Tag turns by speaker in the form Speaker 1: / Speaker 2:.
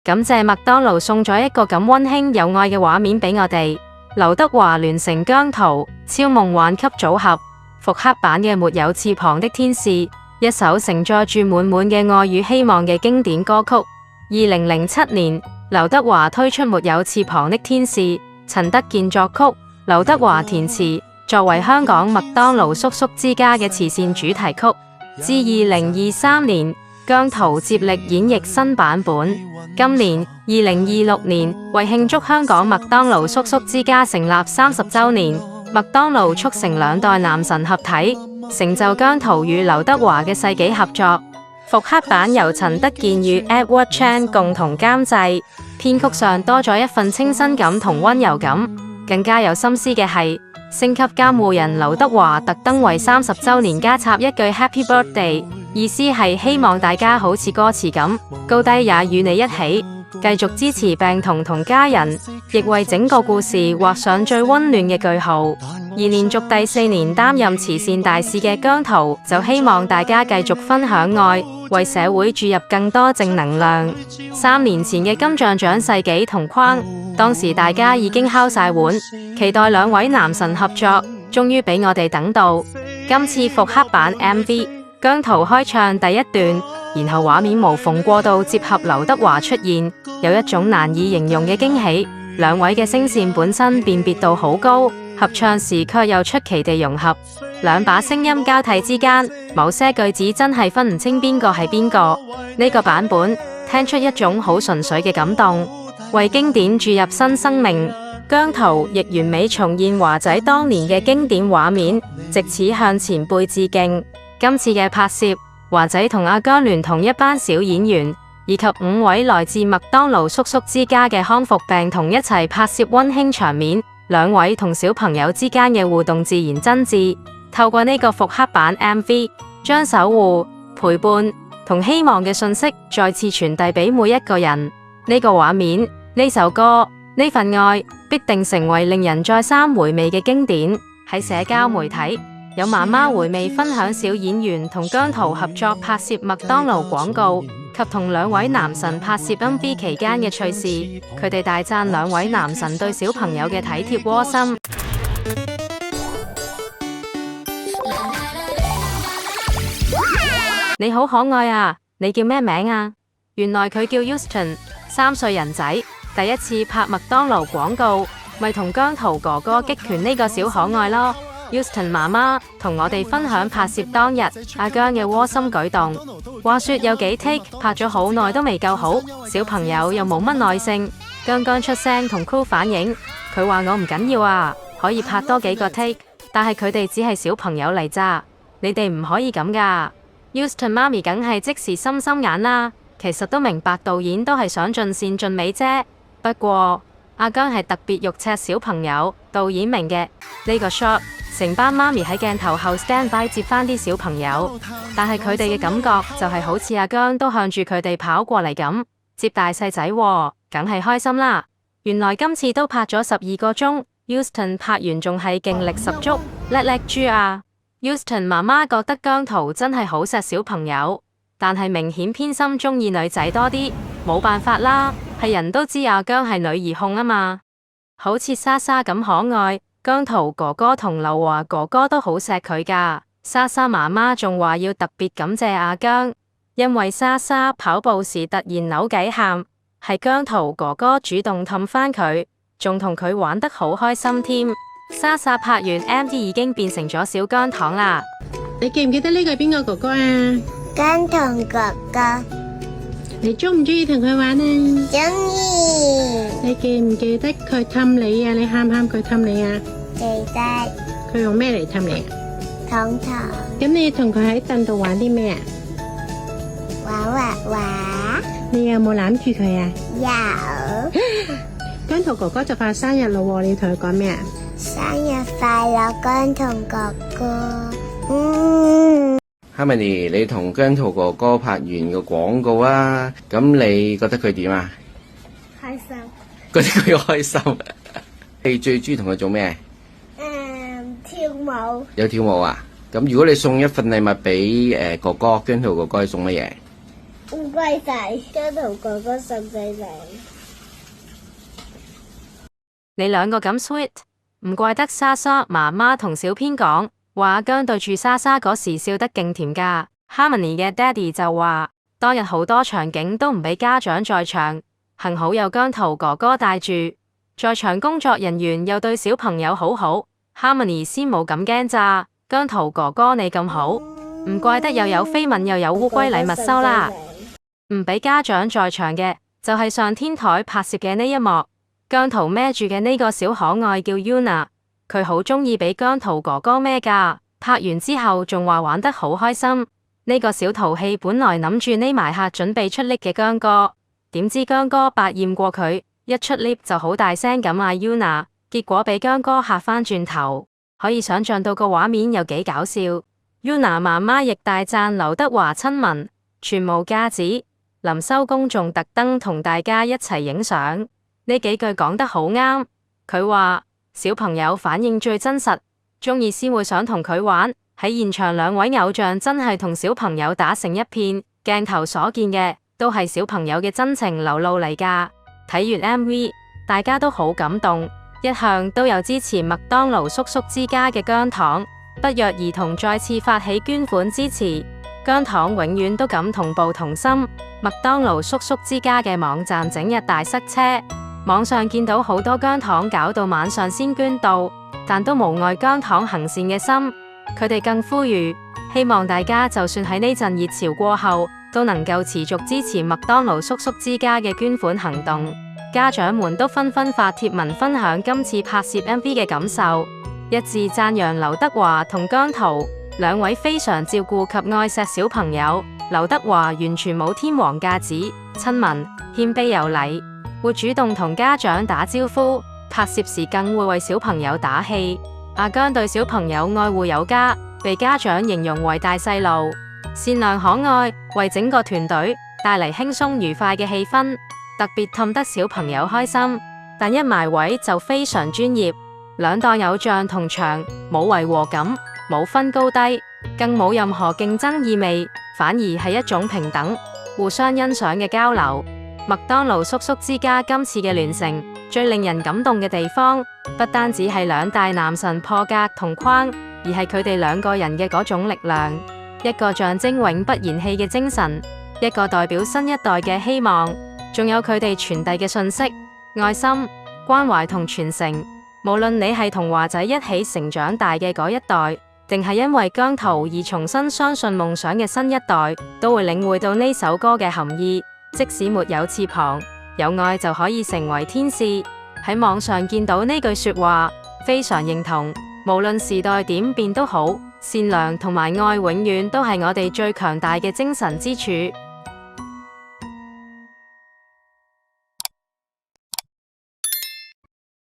Speaker 1: 感謝麥當勞送咗一個咁溫馨有愛嘅畫面俾我哋。劉德華聯成姜濤超夢幻級組合，復刻版嘅沒有翅膀的天使，一首承載住滿滿嘅愛與希望嘅經典歌曲。2007年，劉德華推出沒有翅膀的天使，陳德健作曲，劉德華填詞，作為香港麥當勞叔叔之家嘅慈善主題曲。至2023年，姜濤接力演繹新版本。今年2026年，為慶祝香港麥當勞叔叔之家成立30週年，麥當勞促成兩代男神合體，成就姜濤與劉德華嘅世紀合作。復刻版由陳德健與 Edward Chan 共同監製，編曲上多咗一份清新感同溫柔感。更加有心思嘅係，星級監護人劉德華特登為30週年加插一句 Happy Birthday， 意思係希望大家好似歌詞咁，高低也與你一起，繼續支持病童同家人，亦為整個故事畫上最溫暖嘅句號。而連續第4年擔任慈善大使嘅姜濤就希望大家繼續分享愛，為社會注入更多正能量。3年前嘅金像獎世紀同框，當時大家已經敲晒碗，期待兩位男神合作，終於俾我哋等到。今次復刻版 MV， 姜濤開唱第一段，然後畫面無縫過渡接合劉德華出現，有一種難以形容嘅驚喜。兩位嘅聲線本身辨別度好高，合唱時卻又出奇地融合，兩把聲音交替之間，某些句子真係分唔清邊個係邊個。呢個版本聽出一種好純粹嘅感動，為經典注入新生命。姜濤亦完美重現華仔當年嘅經典畫面，藉此向前輩致敬。今次嘅拍攝，華仔同阿姜聯同一班小演員，以及5位來自麥當勞叔叔之家嘅康復病童一齊拍攝溫馨場面。兩位同小朋友之間嘅互動自然真摯，透過呢個復刻版 MV， 將守護、陪伴同希望嘅訊息再次傳遞俾每一個人。呢個畫面、呢首歌、呢份愛，必定成為令人再三回味嘅經典。喺社交媒體，有媽媽回味分享小演員同姜濤合作拍攝麥當勞廣告及同兩位男神拍攝 MV 期間嘅趣事，佢哋大讚兩位男神對小朋友嘅體貼窩心。你好可愛啊，你叫咩名啊？原來佢叫 Houston，3歲人仔，第一次拍麥當勞廣告，咪同姜濤哥哥擊拳呢個小可愛咯。Houston 媽媽同我哋分享拍攝當日阿姜嘅窩心舉動，話說有幾 take 拍咗好耐都未夠好，小朋友又冇乜耐性，姜出聲同 crew 反映，佢話我唔緊要啊，可以拍多幾個 take， 但係佢哋只係小朋友嚟咋，你哋唔可以咁噶。Houston 媽咪梗係即時心心眼啦，其實都明白導演都係想盡善盡美啫，不過阿姜係特別肉赤小朋友，導演明嘅。呢個 shot，成班媽咪喺鏡頭後 stand by 接返啲小朋友，但係佢哋嘅感覺就係好似阿姜都向住佢哋跑過嚟咁，接大細仔喎，梗係開心啦。原來今次都拍咗12個鐘 ，Houston 拍完仲係勁力十足，叻叻豬啊！ Houston 媽媽覺得姜濤真係好錫小朋友，但係明顯偏心中意女仔多啲，冇辦法啦，係人都知阿姜係女兒控啊嘛，好似莎莎咁可愛。姜濤哥哥同劉華哥哥都好錫佢噶，莎莎媽媽仲話要特別感謝阿姜，因為莎莎跑步時突然扭計喊，係姜濤哥哥主動氹返佢，仲同佢玩得好開心添。莎莎拍完 MV 已經變成咗小姜糖啦。
Speaker 2: 你記唔記得呢個係邊個哥哥啊？
Speaker 3: 姜濤哥哥。
Speaker 2: 你中唔中意同佢玩啊？
Speaker 3: 中意。
Speaker 2: 你記唔記得佢氹你啊？你喊唔喊佢氹你啊？
Speaker 3: 記得。
Speaker 2: 佢用咩嚟氹你啊？
Speaker 3: 糖糖。
Speaker 2: 咁你同佢喺凳度玩啲咩啊？
Speaker 3: 玩滑滑。
Speaker 2: 你有冇攬住佢啊？
Speaker 3: 有。
Speaker 2: 姜濤哥哥就快生日咯，你要同佢講咩啊？
Speaker 3: 生日快樂，姜濤哥哥。
Speaker 4: Harmony， 你同姜濤哥哥拍完個廣告啊，咁你覺得佢點啊？
Speaker 3: 開心。
Speaker 4: 覺得佢開心。你最中意同佢做咩？
Speaker 3: 跳舞。
Speaker 4: 有跳舞啊？咁如果你送一份禮物俾哥哥姜濤哥哥，你送乜嘢？
Speaker 3: 唔該晒，姜濤哥哥送俾你。
Speaker 1: 你兩個咁 sweet， 唔怪得莎莎媽媽同小編講話阿姜對住莎莎嗰時笑得勁甜㗎。Harmony 嘅爹哋就話當日好多場景都唔俾家長在場，幸好有姜濤哥哥帶住，在場工作人員又對小朋友好好，Harmony 先冇咁驚咋。姜濤哥哥你咁好，唔怪得又有飛吻又有烏龜禮物收啦。唔俾家長在場嘅就係上天台拍攝嘅呢一幕。姜濤孭住嘅呢個小可愛叫 Yuna， 佢好鍾意俾姜濤哥哥孭㗎。拍完之後仲話玩得好開心。呢個小淘氣本來諗住匿埋下準備出 lift 嘅姜哥，點知姜哥百厭過佢，一出 lift 就好大聲咁嗌 Yuna， 結果俾姜哥嚇返轉頭。可以想象到個畫面有幾搞笑。Yuna 媽媽亦大讚劉德華親民，全無架子。臨收工仲特登同大家一齊影相，呢幾句講得好啱。佢話小朋友反應最真實，鍾意先會想同佢玩。喺現場兩位偶像真係同小朋友打成一片，鏡頭所見嘅都係小朋友嘅真情流露嚟㗎。睇完 MV， 大家都好感動，一向都有支持麥當勞叔叔之家嘅姜糖，不約而同再次發起捐款支持。姜糖永遠都感同步同心。麥當勞叔叔之家嘅網站整日大塞車，網上見到好多姜糖搞到晚上先捐到，但都無礙姜糖行善嘅心。佢哋更呼籲，希望大家就算喺呢陣熱潮過後，都能夠持續支持麥當勞叔叔之家嘅捐款行動。家長們都紛紛發帖文分享今次拍攝 MV 嘅感受，一致讚揚劉德華同姜濤兩位非常照顧及愛錫小朋友。劉德華完全冇天王架子，親民、謙卑有禮，會主動同家長打招呼，拍攝時更會為小朋友打氣。阿姜對小朋友愛護有加，被家長形容為大細路，善良可愛，為整個團隊帶嚟輕鬆愉快嘅氣氛，特別氹得小朋友開心。但一埋位就非常專業，兩代偶像同場，冇違和感，冇分高低，更冇任何競爭意味，反而係一種平等、互相欣賞嘅交流。麥當勞叔叔之家今次嘅聯成，最令人感動嘅地方，不單止係兩大男神破格同框，而係佢哋兩個人嘅嗰種力量。一個象徵永不言棄嘅精神，一個代表新一代嘅希望，仲有佢哋傳遞嘅信息、愛心、關懷同傳承。無論你係同華仔一起成長大嘅嗰一代，定係因為姜濤而重新相信夢想嘅新一代，都會領會到呢首歌嘅含義。即使沒有翅膀，有愛就可以成為天使。喺網上見到呢句說話，非常認同。無論時代點變都好，善良同埋愛永遠都係我哋最強大嘅精神支柱。